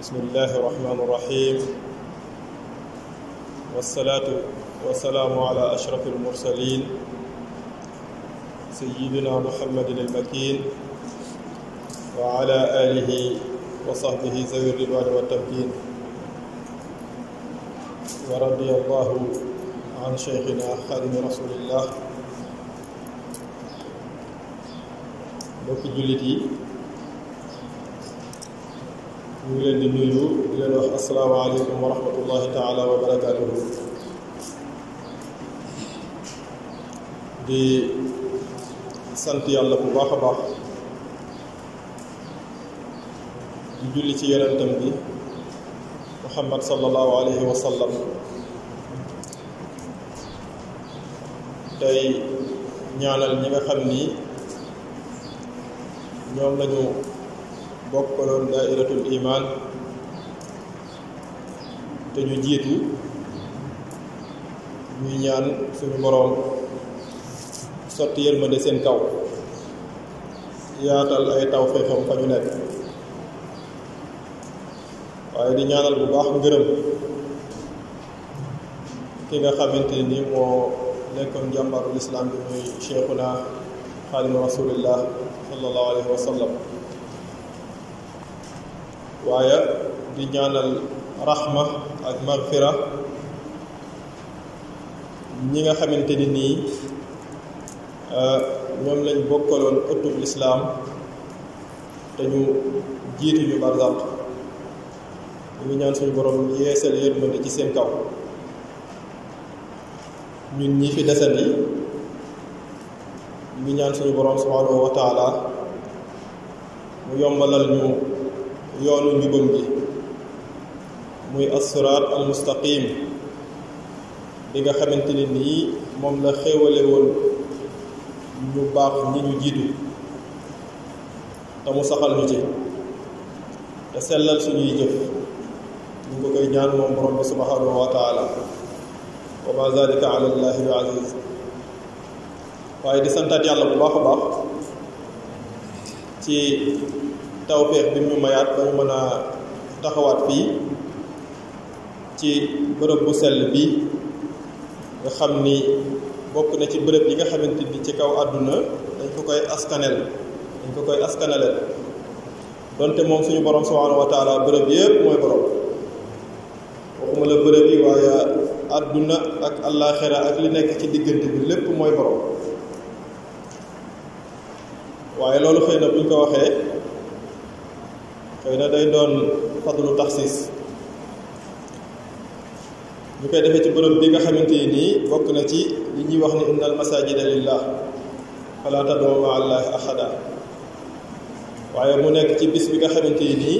bismillahi irrahmani irrahim wassalaatu wassalaamu ala ashraf almursalin sayidina muhammadin almakin wa ala alihi wa sahbihi zawi ridwani wa tamkin wa radiyallahu an cheikhina xadimi rasulillah. mbokki jullit yi, ñu ngi leen di nuyu di leen wax asalaamaaleykum wa rahmatullahi taala wa barakaatuhu. di sant yàlla bu baax a baax di julli ci yonentam bi muhammad sallallahu alayhi wa sallam. tey ñaanal ñi nga xam ni ñoom lañu bokkaloon daairatul iman te ñu jiitu, ñuy ñaan suñu boroom sotti yërmande seen kaw, yaatal ay tawfeexam fa ñu nekk, waaye di ñaanal bu baax ngërëm ki nga xamante ni moo nekkoon jàmbaarul islam bi muy cheikhuna xaadimu rasulillah sallallahu alayhi wa sallam. waaye di ñaanal raxma ak magfira ñi nga xamante ni nii ñoom lañ bokkaloon ëttub lislaam te ñu jiitu ñu barzaq. ñu ngi ñaan suñu borom yeesal yërmande ci seen kaw. ñun ñi fi desandi ñu ngi ñaan suñu borom subhanahu wa taala mu yombalal ñu yoonu njubam gi, muy as-siraat al-mustaqim bi nga xamante ni nii moom la xéewale woon ñu baax ñi ñu jiitu, te mu saxal ñu ci te sellal suñuy jëf. ñu ngi ko koy ñaan moom borom bi subhanahu wa taala, wa ma zalika ala allahi bi aziz. waaye di santaat yàlla bu baax a baax ci tawfeex bi ñu mayaat ba ñu mën a taxawaat fii ci bërëb bu sell bi nga xam ni bokk na ci bërëb yi nga xamante ni ci kaw àdduna dañ ko koy askanaleel donte moom suñu borom subhanahu wa taala bërëb yépp mooy borom. waxuma la bërëb yi, waaye àdduna ak àllaaxira ak li nekk ci diggante bi lépp mooy borom. waaye loolu xëy na buñ ko waxee xëy na day doon fadlu taxsiis. ñu koy defee ci bërëb bi nga xamante nii bokk na ci li ñuy wax ni innal masajida lillah fala tad'u ma'a allahi ahada. waaye mu nekk ci bis bi nga xamante nii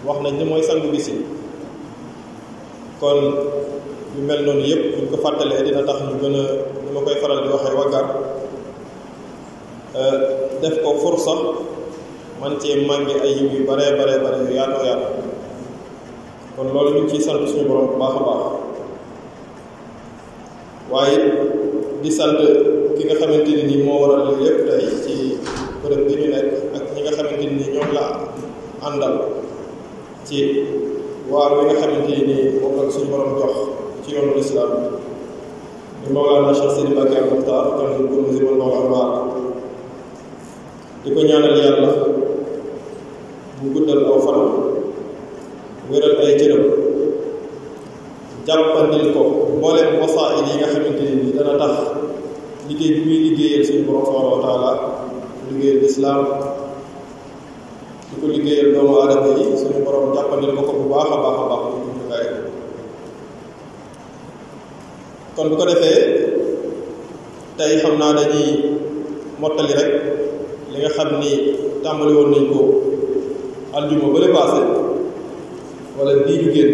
wax nañ ni mooy sangu bis yi. kon yu mel noonu yëpp buñ ko fàttalee dina tax ñu gën a, ni ma koy faral di waxee, waggar def ko fursa man cee màngi ay yiw yu bare yu yaatoo yaatu. kon loolu ñu ngi ciy sant suñu borom bu baax a baax. waaye di sant ki nga xamante ni nii moo waral loolu yëpp tey ci bërëb bi ñu nekk ak ñi nga xamante ni ñoom la àndal ci waar bi nga xamante ni moom la suñu borom jox ci yoonu lislaam bi Mawlana Cheikh Sidi Bakay al-Muxtaar kanzul kunuuzi wal anwaar. di ko ñaanal yàlla mu guddal aw fanam, wéral ay cëram, jàppandil ko mbooleem wasaa'il yi nga xamante ni dana tax liggéey bi muy liggéeyal suñu borom subhanahu wa taala, liggéeyal lislaam, di ko liggéeyal doomu aadama yi, suñu borom jàppandil ko bu baax a baax a baax ñu jumtukaay. kon bu ko defee tey xam naa dañuy mottali rek li nga xam ni tàmbali woon nañ ko aljuma ba le passé wala bii ñu génn.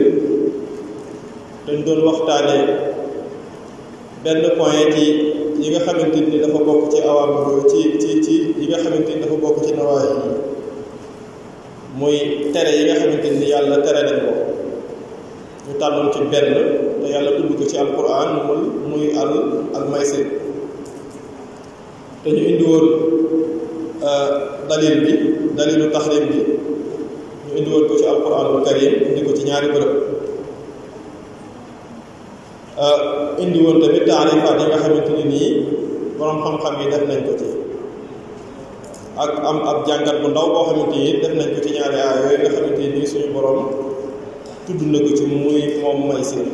dañ doon waxtaane benn point ci yi nga xamante ni dafa bokk ci awaam ci yi nga xamante ni dafa bokk ci nawaahi yi, muy tere yi nga xamante ni yàlla tere nañ ko. ñu tànnoon ci benn te yàlla tudd ko ci alquran muy al maysir. te ñu indi woon dalilu taxrim bi, ñu indi woon ko ci alquranul karim indi ko ci ñaari bërëb indi woon tamit taarifaat yi nga xamante ni nii borom xam-xam yi def nañ ko ci ak am ab jàngat bu ndaw boo xamante ni def nañ ko ci ñaari aaya yooyu nga xamante ni nii suñu borom tudd na ko ci muy moom maysir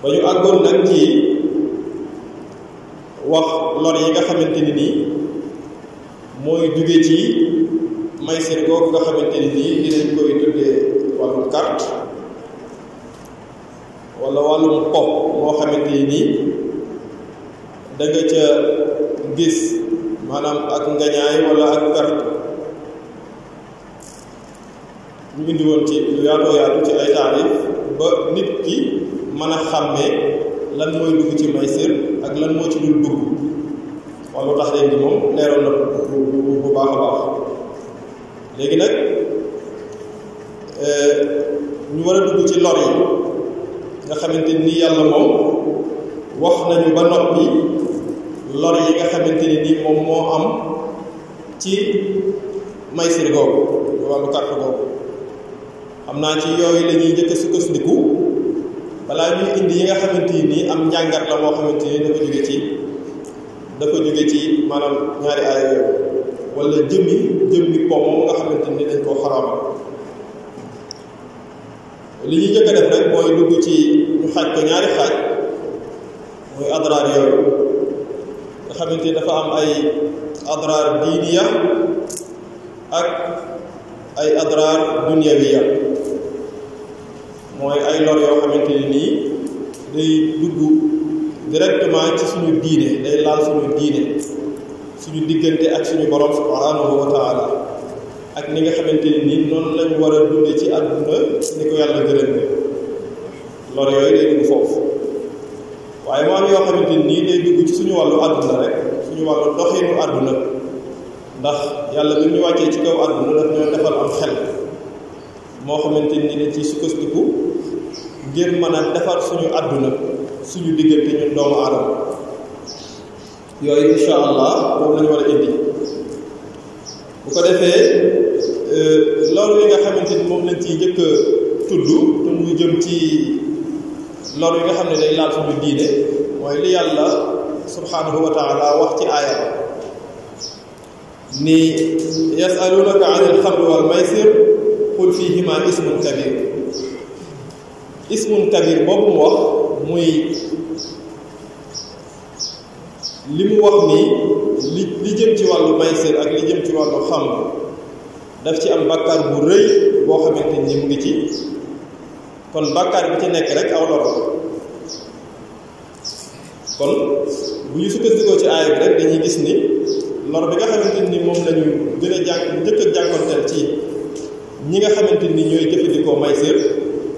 ba ñu àggoon nag ci wax lor yi nga xamante ni nii mooy jóge ci maysir googu nga xamante ni nii dinañ koy tuddee wàllum carte wala wàllum pop moo xamante ni nii da nga ca gis maanaam ak ngañaay wala ak perte ñu indi woon ci lu yaatoo yaatu ci ay taarif ba nit ki mën a xàmmee lan mooy dugg ci maysir ak lan moo ci dul dugg wala tax leen di moom leeroon na bu baax a baax léegi nag ñu war a dugg ci lor yi nga xamante ni yàlla moom wax nañu ba noppi lor yi nga xamante ni nii moom moo am ci maysir googu wàllu carte googu xam naa ci yooyu la ñuy njëkk a sukkandiku balaa ñuy indi yi nga xamante ni nii am njàngat la moo xamante ni dafa jóge ci maanaam ñaari aaya yooyu wala jëmmi pom moom nga xamante ni dañ koo xaraamal li ñuy njëkk a def rek mooy dugg ci ñu xaaj ko ñaari xaaj mooy adraar yooyu nga xamante ni dafa am ay adraar diiniya ak ay adraar dunyawiya mooy ay lor yoo xamante ni nii day dugg directement ci suñu diine day laal suñu diine suñu diggante ak suñu borom subhanahu wa taala ak ni nga xamante ni nii noonu lañu war a dunde ci àdduna ni ko yàlla gërëm lor yooyu day dugg foofu waaye moo am yoo xamante ni nii day dugg ci suñu wàllu àdduna rek suñu wàllu doxinu àdduna ndax yàlla bi ñu wàccee ci kaw àdduna daf ñoo defal am xel moo xamante ni dañ ciy sukkandiku ngir mën a defar suñu àdduna suñu diggante ñun doomu aadama yooyu insha allah moom lañu war a indi bu ko defee loolu yi nga xamante ni moom lañ ciy njëkk a tudd te muy jëm ci loolu yi nga xam ne day laal suñu diine mooy li yàlla subhanahu wa taala wax ci aaya ni yasalunaka an alxamri wal maysir qul fihima ismun kabir boobu mu wax muy li mu wax nii li jëm ci wàllu maysir ak li jëm ci wàllu xamr daf ci am bàkkaar bu rëy boo xamante ni mu ngi ci kon bàkkaar bi ci nekk rek aw lor kon bu ñu sukkandikoo ci aaya bi rek dañuy gis ni lor bi nga xamante ni moom lañu gën a njëkk a jànkonteel ci ñi nga xamante ni ñooy jëfandikoo maysir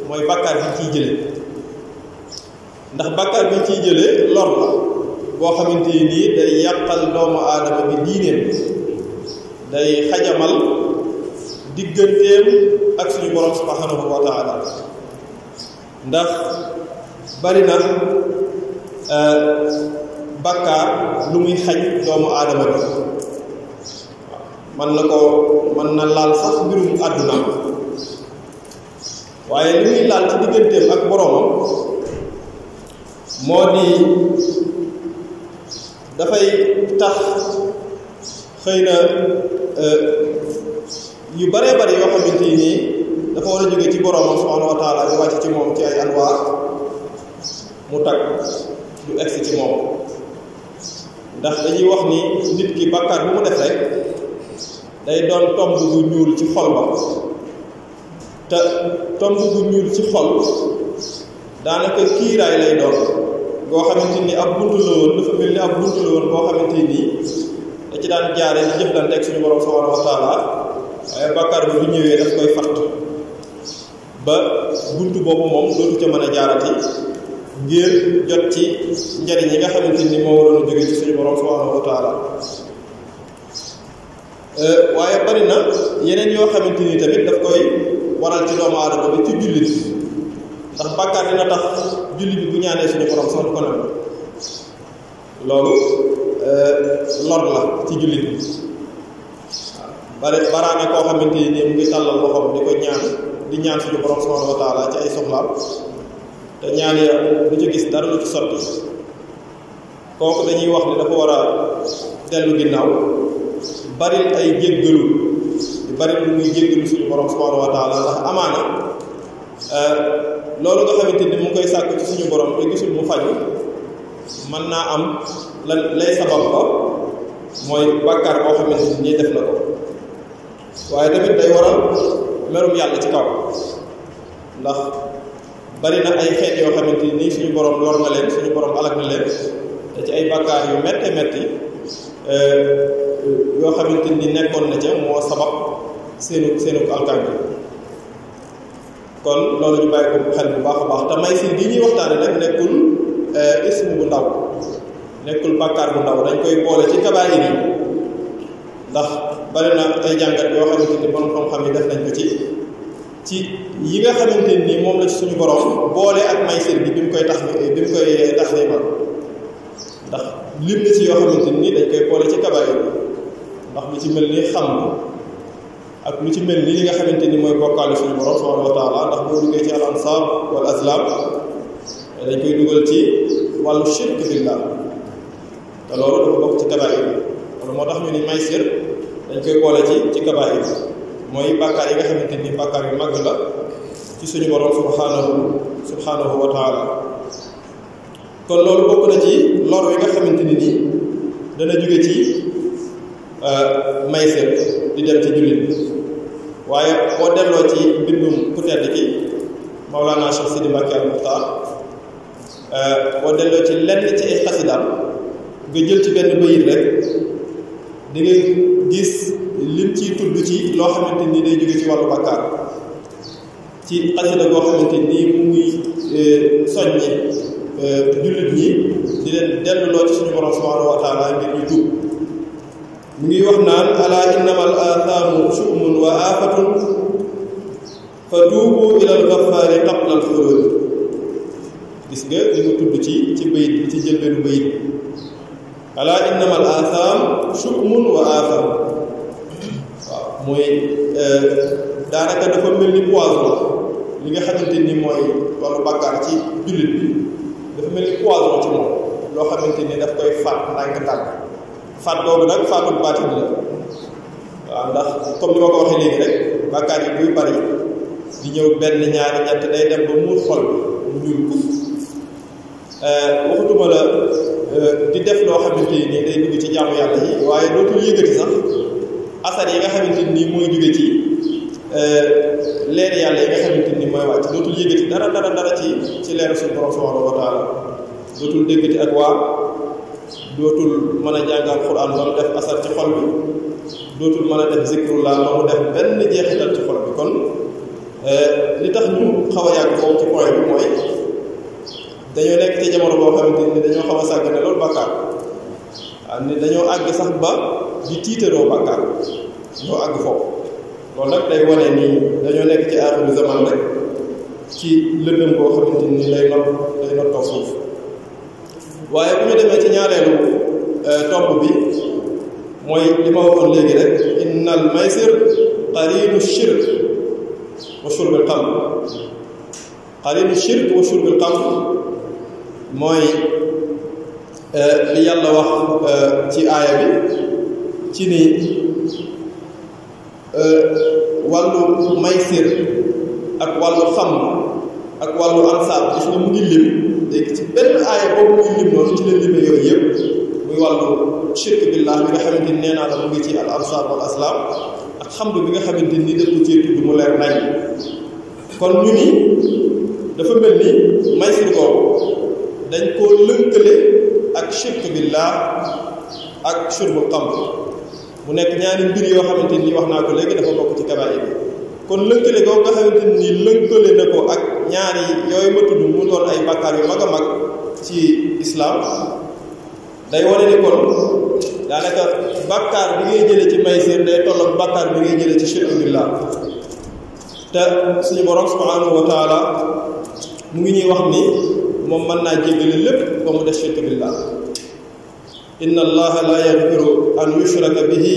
mooy bàkkaar bi ciy jële ndax bàkkaar bi ciy jële lor la boo xamante ni day yàqal doomu aadama bi diineem day xajamal digganteem ak suñu borom subhanahu wa taala ndax bari na bàkkaar lu muy xañ doomu aadama bi mën na laal sax mbirum àdduna waaye li muy laal ci digganteem ak boromam moo di dafay tax xëy na yu baree bari yoo xamante ni dafa war a jóge ci boromam subhanahu wa taala di wàcc ci moom ci ay anwaar mu tag du egsi ci moom ndax dañuy wax ni nit ki bàkkaar bu mu def rek day doon tomb bu ñuul ci xol ba te tomb bu ñuul ci xol daanaka kiiraay lay doon boo xamante ni ab buntu la woon dafa mel ni ab buntu la woon boo xamante ni da ci daan jaare di jëflante ak suñu borom subhanahu wa taala waaye bàkkaar bi bu ñëwee daf koy fatt ba buntu boobu moom dootu ca mën a jaarati ngir jot ci njariñ yi nga xamante ni moo waroon a jóge ci suñu borom subhanahu wa taala waaye bari na yeneen yoo xamante ni tamit daf koy waral ci doomu aadama bi ci jullit ndax bàkkaar dina tax jullit bi bu ñaanee suñu borom sax du ko nangu loolu lor la ci jullit bi baraana koo xamante ni mu ngi tàllal loxoom di ko di ñaan suñu borom subhanahu wa taala ci ay soxlaam te ñaan ya du ci gis dara lu ci sotti kooku dañuy wax ne dafa war a dellu ginnaaw bari ay jéggalu bari lu muy jéggalu suñu borom subhanahu wa taala ndax amaana loolu nga xamante ni mu ngi koy sàkk ci suñu borom te gisul mu faju mën naa am lay sabab ba mooy bàkkaar boo xamante ni def na ko waaye tamit day waral merum yàlla ci kaw ndax bari na ay xeet yoo xamante ni suñu borom lor na leen suñu borom alak na leen te ci ay bàkkaar yu metti yoo xamante ni nekkoon na ca moo sabab seenu alkaan bi kon loolu ñu bàyyi ko xel bu baax a baax te maysir gi ñuy waxtaane nag nekkul ismu bu ndaw nekkul bàkkaar bu ndaw dañ koy boole ci kabaayir yi ndax bari na ay jàngat yoo xamante ni borom xam-xam yi def nañ ko ci yi nga xamante ni moom la ci suñu borom boole ak maysir bi mu koy taxriimal ndax lim na ci yoo xamante ni dañ koy boole ci kabaayir bi ndax lu ci mel ni xam ak lu ci mel ni li nga xamante ni mooy bokkaale suñu borom subhanahu wa taala ndax boo duggee ci al ansaab wal azlam dañ koy dugal ci wàllu shirk billah te loolu dafa bokk ci kabaayir bi loolu moo tax ñu ni maysir dañ koy boole ci kabaayir mooy bàkkaar yi nga xamante ni bàkkaar yu mag la ci suñu borom subhanahu wa taala kon loolu bokk na ci lor yi nga xamante ni nii dana jóge ci maysir di dem ci jullit waaye boo delloo ci mbindum ku tedd ki Mawlana Cheikh Sidi Mbacké al Muxtaar boo delloo ci lenn ci ay xasidaam nga jël ci benn bayit rek di nga gis lim ciy tudd ci loo xamante ni day jóge ci wàllu bàkkaar ci xasida goo xamante ni mu ngi soññi jullit ñi di leen delluloo ci suñu borom subhanahu wa taala ngir ñu tuub mu ngi wax naan ala innama al athaamu shu'mun wa aafatun fa tuubu ila al ghafaari qabla al xuruj gis nga li mu tudd ci bayit bi ci jëlbeenu bayit ala innama al athaam shu'mun wa aafa waaw mooy daanaka dafa mel ni poison li nga xamante ni mooy wàllu bàkkaar ci jullit bi dafa mel ni poison ci moom loo xamante ni daf koy faat ndànk-ndànk faat boobu nag faatul baatin la waaw ndax comme ni ma ko waxee léegi rek bàkkaar yi buy bari di ñëw benn ñaari ñett day dem ba muur xol bi mu ñuul ko waxutuma la di def loo xamante ni day dugg ci jaamu yàlla yi waaye dootul yëgati sax asar yi nga xamante ni mooy jóge ci leeri yàlla yi nga xamante ni mooy wàcc dootul yëgati dara ci leer suñu borom subhanahu wa taala dootul déggati ak waa dootul mën a jàngal Alxuraan ba mu def asar ci xol bi dootul mën a def zikrullah ba mu def benn jeexital ci xol bi kon li tax ñu xaw a yàgg foofu ci point bi mooy dañoo nekk ci jamono boo xamante ni dañoo xaw a sàggane loolu bàkkaar waaw ni dañoo àgg sax ba di tiitaroo bàkkaar ñoo àgg foofu loolu nag day wane ni dañoo nekk ci aaxiru zaman rek ci lëndëm boo xamante ni day nottoo suuf waaye bu ñu demee ci ñaareelu tomb bi mooy li ma waxoon léegi rek innal maysir qarinu shirk wa shurbil xamr qarinu shirk wa shurbil xamr mooy li yàlla wax ci aaya bi ci ni wàllu maysir ak wàllu xamr ak wàllu ansaab gis nga mu ngi lim léegi ci benn aaya boobu muy lim noonu ci la limee yooyu yëpp muy wàllu shirk billah bi nga xamante ni nee naa la mu ngi ci al ansaab wal aslaam ak xamdu bi nga xamante ni daf ko cee tudd mu leer nañ kon ñu ni dafa mel ni maysir boobu dañ koo lënkale ak shirk billah ak shurbul xamr mu nekk ñaari mbir yoo xamante ni wax naa ko léegi dafa bokk ci kabaayir bi kon lënkale boobu nga xamante ni lënkale na ko ak ñaari yooyu ma tudd mu doon ay bàkkaar yu mag a mag ci islaam day wane ni kon daanaka bàkkaar bi ngay jëlee ci maysir day tolloog bàkkaar bi ngay jëlee ci shirk billah te suñu borom subhanahu wa taala mu ngi ñuy wax ni moom mën naa jéggale lépp ba mu def shirk billah inna allaha la yaghfiru an yushraka bihi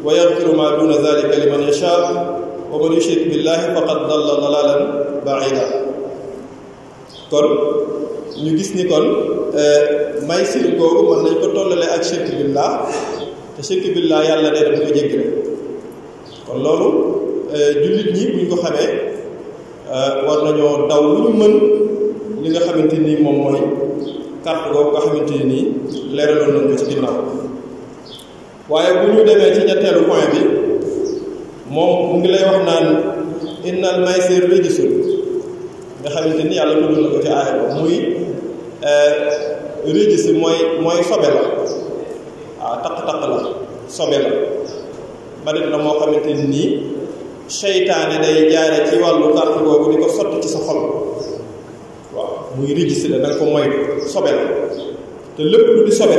wa yaghfiru ma duna dhalika liman yasha wa man yushrik billahi faqad dalla dalalan ba'ida. kon ñu gis ni kon maysir googu mën nañ ko tollale ak shirk billah te shirk billah yàlla day def ko jéggale. kon loolu jullit ñi buñ ko xamee war nañoo daw lu ñu mën li nga xamante ni moom mooy carte googu nga xamante ni leeraloon nañ ko ci ginnaaw. waaye bu ñu demee ci ñetteelu point bi moom mu ngi lay wax naan innal maysir rijsun nga xamante ni yàlla tudd na ko ci aaya ba muy rijs mooy sobe la waaw taq-taq la sobe la barit la moo xamante ni seytaane day jaare ci wàllu carte googu di ko sotti ci sa xol waaw muy rijs la da nga ko moytu sobe la te lépp lu di sobe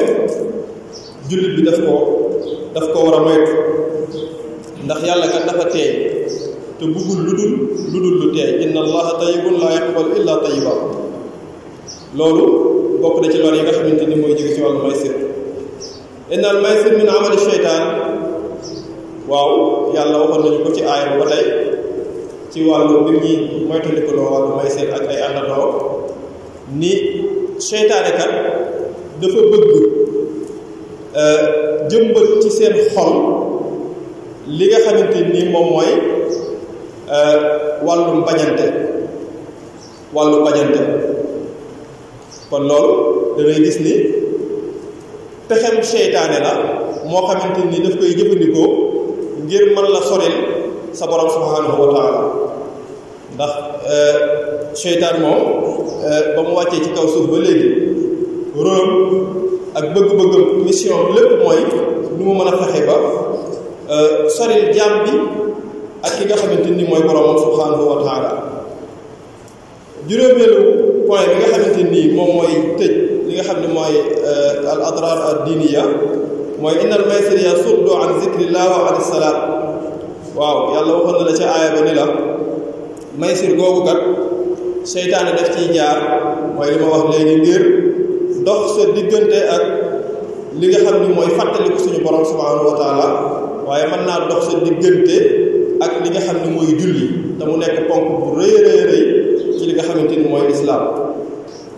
jullit bi daf ko war a moytu ndax yàlla kat dafa teey te bëggul lu dul lu teey inna allaha tayyibun la yaqbalu illa tayyiba. loolu bokk na ci lor yi nga xamante ni mooy jóge ci wàllu maysir. inna al maysir min amali sheytaan waaw yàlla waxoon nañu ko ci aaya ba tey ci wàllu mbir ñi moytandikuloo wàllu maysir ak ay àndandoo ni seytaane kat dafa bëgg jëmbat ci seen xol li nga xamante ni moom mooy wàllu bañante kon loolu da ngay gis ni pexem seytaane la moo xamante ni daf koy jëfandikoo ngir mën la soril sa borom subhanahu wa taala ndax seytaan moom ba mu wàccee ci kaw suuf ba léegi rôle ak bëgg-bëggam mission lépp mooy nu mu mën a fexe ba soril jaam bi ak ki nga xamante ni mooy boromam subhanahu wa taala. juróomeelu point bi nga xamante ni moom mooy tëj li nga xam ne mooy al adrar ad diniya mooy innal maysir yasuddu an zikrillah wa an salaat. waaw yàlla waxoon na la ca aaya ba ni la maysir googu kat seytaane def ciy jaar mooy li ma wax léegi ngir dox sa diggante ak li nga xam ni mooy fàttaliku suñu borom subhanahu wa taala waaye mën naa dox sa diggante ak li nga xam ni mooy julli te mu nekk ponk bu rëy ci li nga xamante ni mooy lislaam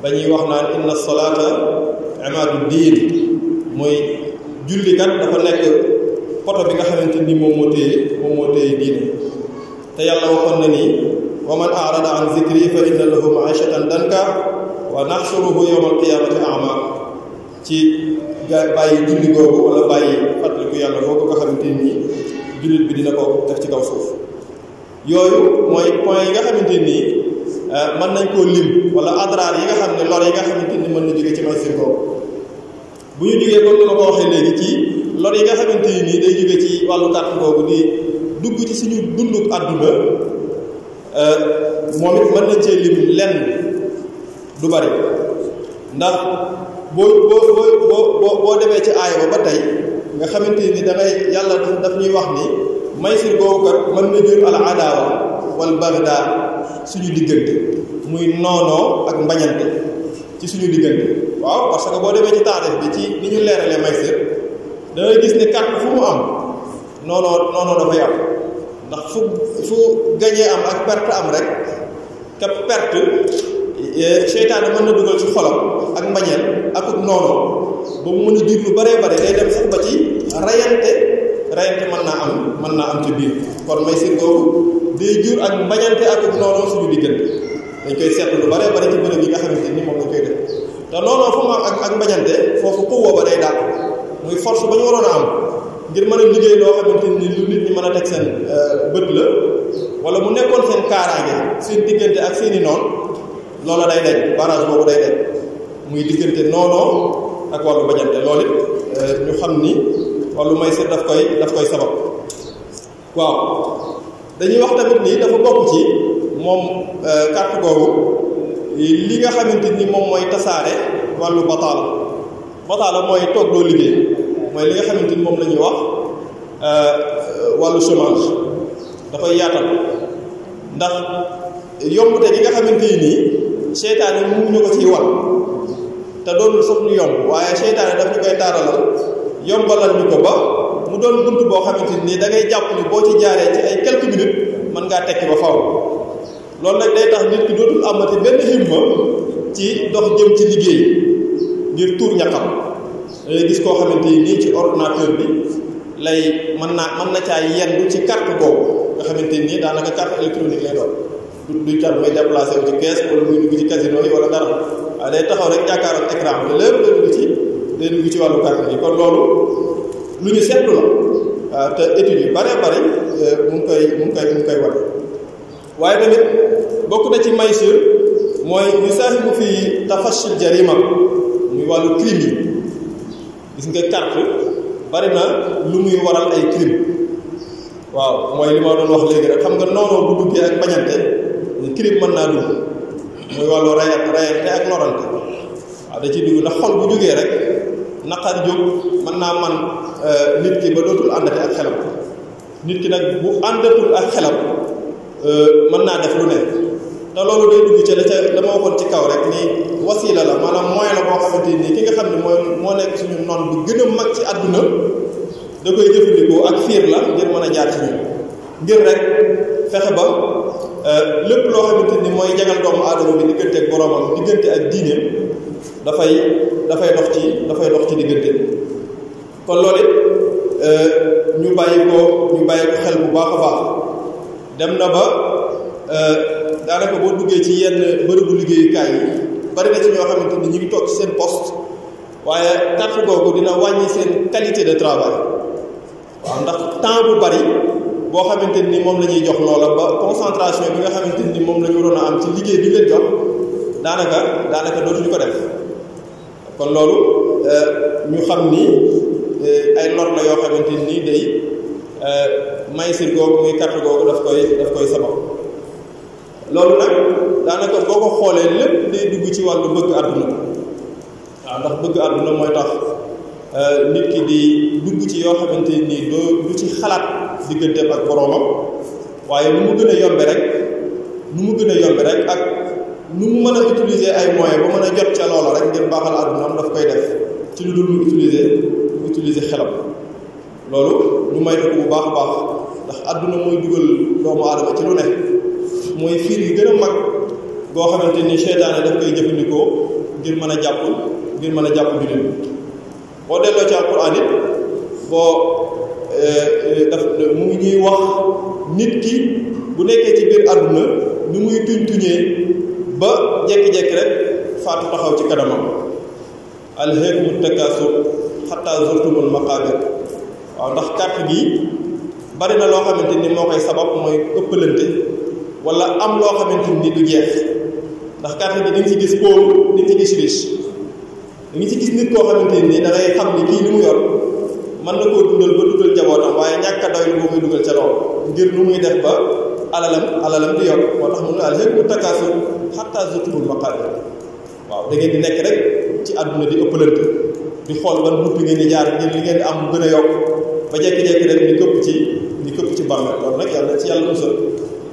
ba ñuy wax naan inna salaata imaadu diin mooy julli kat dafa nekk poto bi nga xamante ni moom moo téye diine te yàlla waxoon na ni wa man a'rada an zikri fa inna lahu ma'ishatan danka wa nahshuruhu yawma al-qiyamati a'ma ci bàyyi julli googu wala bàyyi fàttaliku yàlla googu nga xamante ni jullit bi dina ko def ci kaw suuf. yooyu mooy point yi nga xamante ni mën nañ koo lim wala adraar yi nga xam ne lor yi nga xamante ni mën na jóge ci maysir googu. bu ñu jógee comme ni ma ko waxee léegi ci lor yi nga xamante ni day jóge ci wàllu carte googu di dugg ci suñu dunduk àdduna moom it mën nañ cee lim lenn du bari ndax boo demee ci aaya ba tey nga xamante ni dangay yàlla daf ñuy wax ni maysir googu kat mën na jur al adaawa wal bagda suñu diggante muy noonoo ak mbañante ci suñu diggante. waaw parce que boo demee ci taarix bi ci ni ñu leeralee maysir da ngay gis ne carte fu mu am noonoo dafay am ndax fu gañee am ak perte am rek te perte seytaane mën na dugal ci xolam ak mbañeel ak noonoo ba mu mën a jur lu baree bare day dem sax ba ci rayante mën naa am ci biir. kon maysir googu day jur ak mbañante ak noonoo suñu diggante dañ koy seetlu lu baree bare ci bërëb yi nga xamante ni moom lañ koy def te noonoo fu mu am ak mbañante foofu xuwwa ba day daal muy force ba ñu waroon a am ngir mën a liggéey loo xamante ni lu nit ñi mën a teg seen bët la wala mu nekkoon seen kaaraange seen diggante ak seeni noon loola day dañ barrage boobu day dañ muy diggante noonoo ak wàllu bañante loolu it ñu xam ni wàllu maysir daf koy sabab. waaw dañuy wax tamit ni dafa bokk ci moom carte googu li nga xamante ni moom mooy tasaare wàllu bataala mooy toog doo liggéey mooy li nga xamante ni moom la ñuy wax wàllu chômage dafay yaatal ndax yombute gi nga xamante ni seytaane mu ñu ko ciy wal te doonul sax ñu yomb waaye seytaane daf ñu koy taaralal yombalal ñu ko ba mu doon bunt boo xamante ni da ngay jàpp ni boo ci jaaree ci ay quelques minutes mën ngaa tekki ba faw loolu nag day tax nit ki dootul amati benn himma ci dox jëm ci liggéey ngir tuur ñaqam dangay gis koo xamante nii ci ordinateur bi lay mën na caa yendu ci carte boobu nga xamante nii daanaka carte électronique lay doon du jar may déplacé wu ci caisse wala muy dugg ci casino yi wala dara waaye day taxaw rek jàkkaaroo ak écran bi lépp day dugg ci wàllu carte yi kon loolu lu ñu seetlu la waaw te études yu bare mu ngi koy wane waaye tamit bokk na ci maysir mooy yusaahimu fi tafashil jarima muy wàllu crime yi gis nga carte bari na lu muy waral ay crime waaw mooy li ma doon wax léegi rek xam nga noonoo bu duggee ak bañante crime mën naa dugg muy wàllu rayante ak lorante waaw da ciy dugg ndax xol bu jógee rek naqar jóg mën naa man nit ki ba dootul àndate ak xelam nit ki nag bu àndatul ak xelam mën naa def lu ne te loolu day dugg ci la ma waxoon ci kaw rek ni wasiila la maanaam moyen la boo xamante ni ki nga xam ne moo nekk suñu noon bu gën a mag ci àdduna da koy jëfandikoo ak fiir la ngir mën a jaar ci ñun ngir rek fexe ba lépp loo xamante ni mooy jagal doomu aadama bi diggante ak boroomam diggante ak diineem dafay dox ci diggante kon loolu it ñu bàyyi ko xel bu baax a baax dem na ba daanaka boo duggee ci yenn bërëbu liggéeyukaay yi bari na ci ñoo xamante ni ñu ngi toog ci seen poste waaye carte googu dina wàññi seen qualité de travail waaw ndax temps bu bari boo xamante ni moom la ñuy jox loola ba concentration bi nga xamante ni moom la ñu waroon a am ci liggéey bi leen jox daanaka dootuñu ko def kon loolu ñu xam ni ay lor la yoo xamante ni day maysir googu muy carte googu daf koy sabab loolu nag daanaka boo ko xoolee lépp day dugg ci wàllu bëgg àdduna waaw ndax bëgg àdduna mooy tax nit ki di dugg ci yoo xamante nii du ci xalaat digganteem ak boroomam waaye nu mu gën a yombe rek ak nu mu mën a utiliser ay moyens ba mën a jot ca loola rek ngir baaxal àddunaam daf koy def ci lu dul mu utiliser xelam loolu ñu may ko bu baax a baax ndax àdduna mooy dugal doomu aadama ci lu ne mooy fiir yi gën a mag goo xamante ni seytaane daf koy jëfandikoo ngir mën a jàpp jullit boo delloo ci alquran it mu ngi ñuy wax nit ki bu nekkee ci biir àdduna ni muy tuñee ba jekki-jekki rek faatu taxaw ci kanamam alhaakumu takaasur xatta zurtumul maqaabir waaw ndax carte gi bari na loo xamante ni moo koy sabab mooy ëppalante wala am loo xamante ni du jeex ndax carte gi di nga ci gis pauvre di nga ci gis riche da nga ci gis nit koo xamante ni da ngay xam ni kii li mu yor mën na koo dundal ba dundal jabootam waaye ñàkk a doylu boo koy dugal ca lool ngir nu muy def ba alalam di yor moo tax mu ne alhaakumu takaasur xatta zurtumul maqaabir waaw da ngeen di nekk rek ci àdduna di ëppalante di xool ban bunt ngeen di jaar ngir li ngeen di am bu gën a yokk ba jekki-jekki rek ni këpp ci bàmmeel loolu nag yàlla ci yàlla musal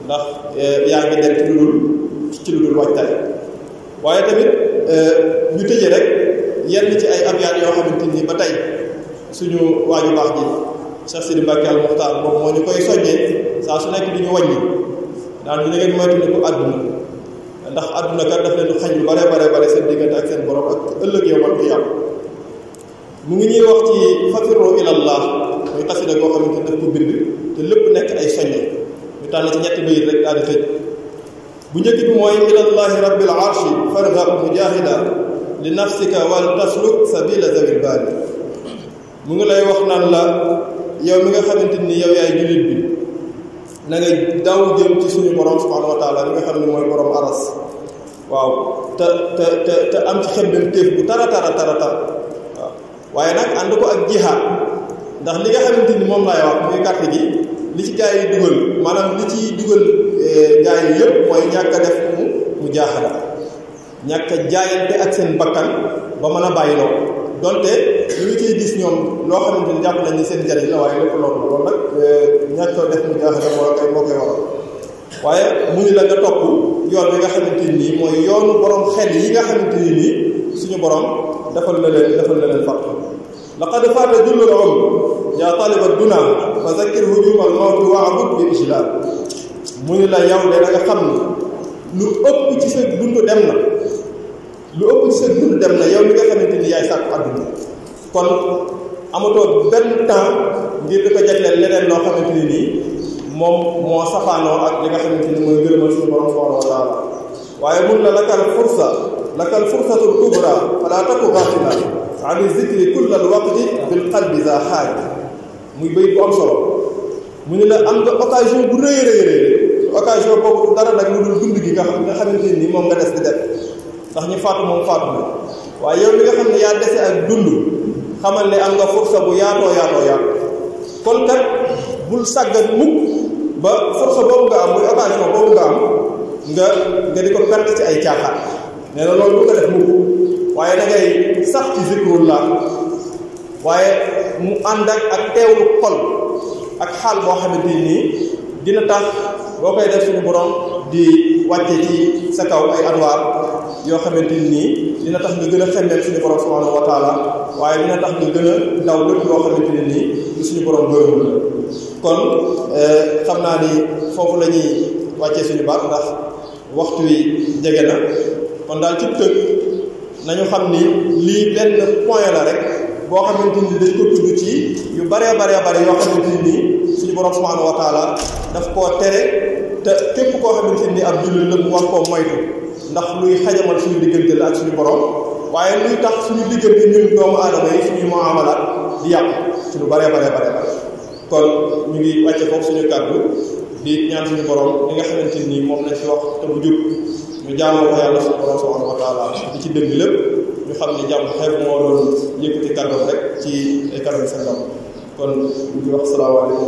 ndax yaa ngi dem ci lu dul waajtaay waaye tamit ñu tëjee rek yenn ci ay abyaat yoo xamante ni ba tey suñu waaju baax ji Cheikh Sidi Mbacke al Muxtaar moom moo ñu koy soññee saa su nekk di ñu wàññi daan ñu ne ngeen moytu ni ko àdduna ndax àdduna kat daf leen xañ lu bare seen diggante ak seen borom ak ëllëg yow man ko yàlla mu ngi ñuy wax ci fafirru ilallah muy xasida koo xamante daf ko bind te lépp nekk ay soññe ñu tànn ci ñetti bayit rek daal di tëj bu njëkk bi mooy ilallahi rabbil arshi farghab mujahida li nafsika wal tasluk sabila zawil baali mu ngi lay wax naan la yow mi nga xamante ni yow yaay jullit bi na nga daw jëm ci suñu borom subhanahu wa taala li nga xam ne mooy borom aras waaw te am ci xemmem téef bu tara waaw waaye nag ànd ko ak jihaad ndax li nga xamante ni moom laay wax muy carte gi li ci gaa yi dugal maanaam li ci dugal gaa yi yëpp mooy ñàkk a def mu jaaxala ñàkk a jaayante ak seen bakkan ba mën a bàyyi loo donte ñu ngi ciy gis ñoom loo xamante ni jàpp nañ ni seen njariñ la waaye lépp loolu nag ñàkk a def mu jaaxala moo koy waral waaye mu ni la nga topp yoon bi nga xamante nii mooy yoonu borom xel yi nga xamante ni nii suñu borom defal na leen fàtt laqad faata jullul umr yaa taliba duna fa zakkir hujumal mawti wa abud bi ijlal mu ni la yow de da nga xam ni lu ëpp ci sa dund dem na yow mi nga xamante ni yaay sàkku àdduna kon amatoo benn temps ngir di ko jagleel leneen loo xamante ni nii moom moo safaanoo ak li nga xamante ni mooy gërëmal suñu borom subhanahu wa taala waaye mun la lakal fursatul kubra fala taku ghafila ani zikri kullal waqti bil qalbi za xaaj muy béy bu am solo mu ni la am nga occasion bu rëy occasion boobu dara nag lu dul dund gi nga xamante ni moom nga des di def ndax ñu faatu moom faatu na waaye yow mi nga xam ne yaa dese ak dund xamal ne am nga fursa bu yaatoo kon kat bul sàggan mukk ba fursa boobu nga am muy occasion boobu nga am nga di ko perte ci ay caaxaan nee na loolu bu ko def mukk waaye da ngay sax ci zikrullah waaye mu ànd ak teewlu xol ak xaal boo xamante nii dina tax boo koy def suñu borom di wàcce ci sa kaw ay anwaar yoo xamante nii dina tax nga gën a xemmeel suñu borom subhanahu wa taala waaye dina tax nga gën a daw lépp loo xamante ne nii lu suñu borom gërëmul la kon xam naa ni foofu la ñuy wàccee suñu baat ndax waxtu wi jege na kon daal ci tënk nañu xam ni lii benn point la rek boo xamante ni dañ ko tudd ci yu bare yoo xamante ni nii suñu borom subhanahu wa taala daf koo tere te képp koo xamante ni ab jullit la mu war koo moytu ndax luy xajamal suñu diggante la ak suñu borom waaye luy tax suñu diggante ñun doomu aadama yi suñu muamalaat di yàqu ci lu bare kon ñu ngi wàcce foofu suñu kàddu di ñaan suñu borom li nga xamante ni moom lañ fi wax te bu jub ñu jaamoo ko yàlla suñu borom subhanahu wa taala di ci dëgg lépp ñu xam ne jàmm xeeb moo doon yëkkati kàddoom rek ci ay kàddu sa kon ñu ngi wax salaamaaleykum